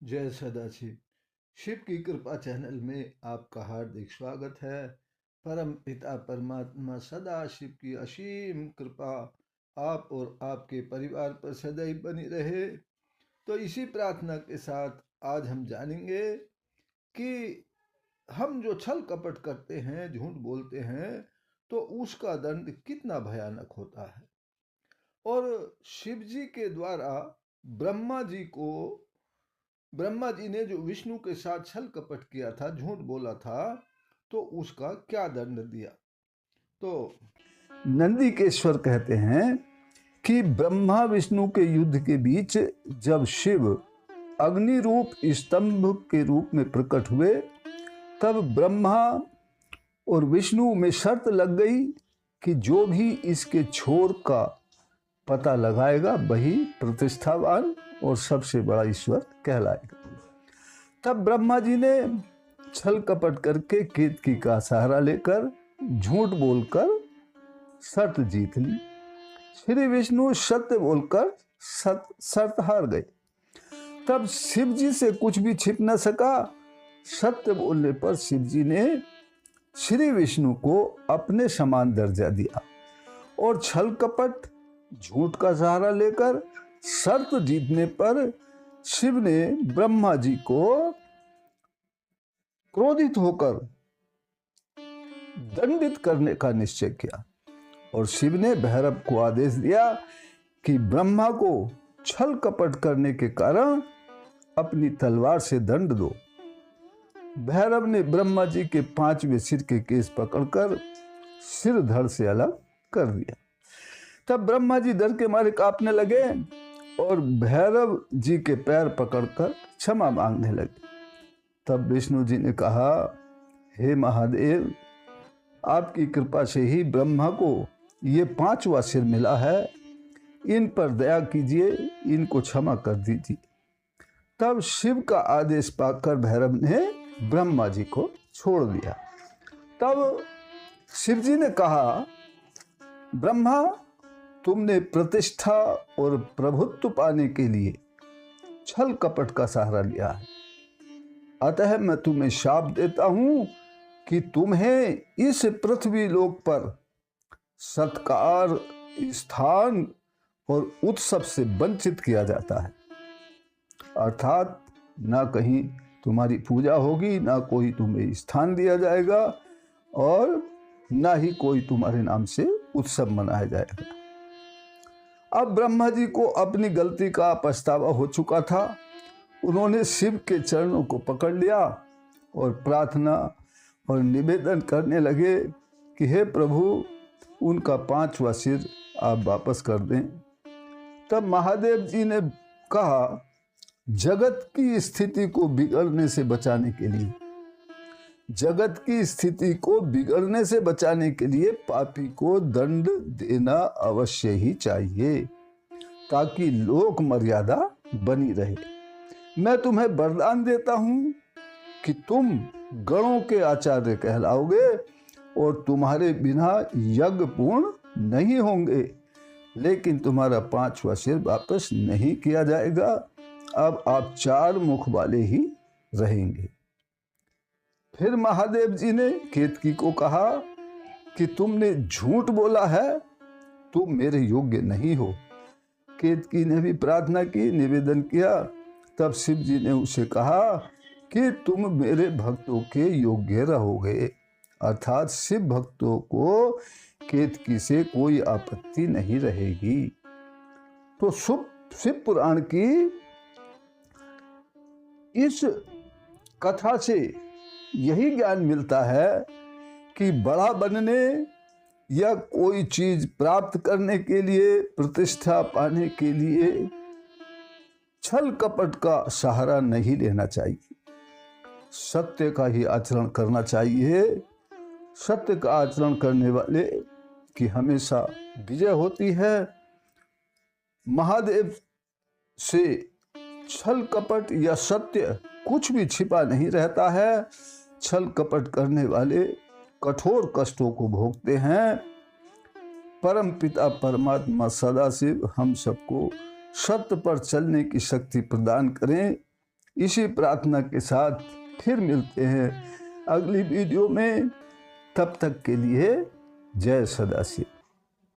जय सदाशिव। शिव की कृपा चैनल में आपका हार्दिक स्वागत है। परम पिता परमात्मा सदाशिव की असीम कृपा आप और आपके परिवार पर सदैव बनी रहे। तो इसी प्रार्थना के साथ आज हम जानेंगे कि हम जो छल कपट करते हैं, झूठ बोलते हैं, तो उसका दंड कितना भयानक होता है। और शिव जी के द्वारा ब्रह्मा जी ने जो विष्णु के साथ छल कपट किया था, झूठ बोला था, तो उसका क्या दंड दिया। तो नंदिकेश्वर कहते हैं कि ब्रह्मा विष्णु के युद्ध के बीच जब शिव अग्नि रूप स्तंभ के रूप में प्रकट हुए, तब ब्रह्मा और विष्णु में शर्त लग गई कि जो भी इसके छोर का पता लगाएगा वही प्रतिष्ठावान और सबसे बड़ा ईश्वर कहलाएगा। तब ब्रह्मा जी ने छल कपट करके केतकी का सहारा लेकर झूठ बोलकर शर्त जीत ली। श्री विष्णु सत्य बोलकर शर्त हार गए। तब शिव जी से कुछ भी छिप न सका। सत्य बोलने पर शिव जी ने श्री विष्णु को अपने समान दर्जा दिया और छल कपट झूठ का सहारा लेकर शर्त जीतने पर शिव ने ब्रह्मा जी को क्रोधित होकर दंडित करने का निश्चय किया और शिव ने भैरव को आदेश दिया कि ब्रह्मा को छल कपट करने के कारण अपनी तलवार से दंड दो। भैरव ने ब्रह्मा जी के 5वें सिर के केस पकड़कर सिर धड़ से अलग कर दिया। तब ब्रह्मा जी डर के मारे कांपने लगे और भैरव जी के पैर पकड़कर क्षमा मांगने लगे। तब विष्णु जी ने कहा, हे महादेव, आपकी कृपा से ही ब्रह्मा को ये 5वां सिर मिला है, इन पर दया कीजिए, इनको क्षमा कर दीजिए। तब शिव का आदेश पाकर भैरव ने ब्रह्मा जी को छोड़ दिया। तब शिव जी ने कहा, ब्रह्मा, तुमने प्रतिष्ठा और प्रभुत्व पाने के लिए छल कपट का सहारा लिया है, अतः मैं तुम्हें शाप देता हूं कि तुम्हें इस पृथ्वी लोक पर सत्कार, स्थान और उत्सव से वंचित किया जाता है। अर्थात ना कहीं तुम्हारी पूजा होगी, ना कोई तुम्हें स्थान दिया जाएगा और ना ही कोई तुम्हारे नाम से उत्सव मनाया जाएगा। अब ब्रह्मा जी को अपनी गलती का पछतावा हो चुका था। उन्होंने शिव के चरणों को पकड़ लिया और प्रार्थना और निवेदन करने लगे कि हे प्रभु, उनका 5वां सिर आप वापस कर दें। तब महादेव जी ने कहा, जगत की स्थिति को बिगड़ने से बचाने के लिए, जगत की स्थिति को बिगड़ने से बचाने के लिए पापी को दंड देना अवश्य ही चाहिए ताकि लोक मर्यादा बनी रहे। मैं तुम्हें वरदान देता हूं कि तुम गणों के आचार्य कहलाओगे और तुम्हारे बिना यज्ञ पूर्ण नहीं होंगे, लेकिन तुम्हारा 5वां सिर वापस नहीं किया जाएगा। अब आप 4 मुख वाले ही रहेंगे। फिर महादेव जी ने केतकी को कहा कि तुमने झूठ बोला है, तुम मेरे योग्य नहीं हो। केतकी ने भी प्रार्थना की, निवेदन किया। तब शिव जी ने उसे कहा कि तुम मेरे भक्तों के योग्य रहोगे। अर्थात शिव भक्तों को केतकी से कोई आपत्ति नहीं रहेगी। तो शिव पुराण की इस कथा से यही ज्ञान मिलता है कि बड़ा बनने या कोई चीज प्राप्त करने के लिए, प्रतिष्ठा पाने के लिए छल कपट का सहारा नहीं लेना चाहिए। सत्य का ही आचरण करना चाहिए। सत्य का आचरण करने वाले की हमेशा विजय होती है। महादेव से छल कपट या सत्य कुछ भी छिपा नहीं रहता है। छल कपट करने वाले कठोर कष्टों को भोगते हैं। परम पिता परमात्मा सदाशिव हम सबको सत्य पर चलने की शक्ति प्रदान करें। इसी प्रार्थना के साथ फिर मिलते हैं अगली वीडियो में। तब तक के लिए जय सदाशिव।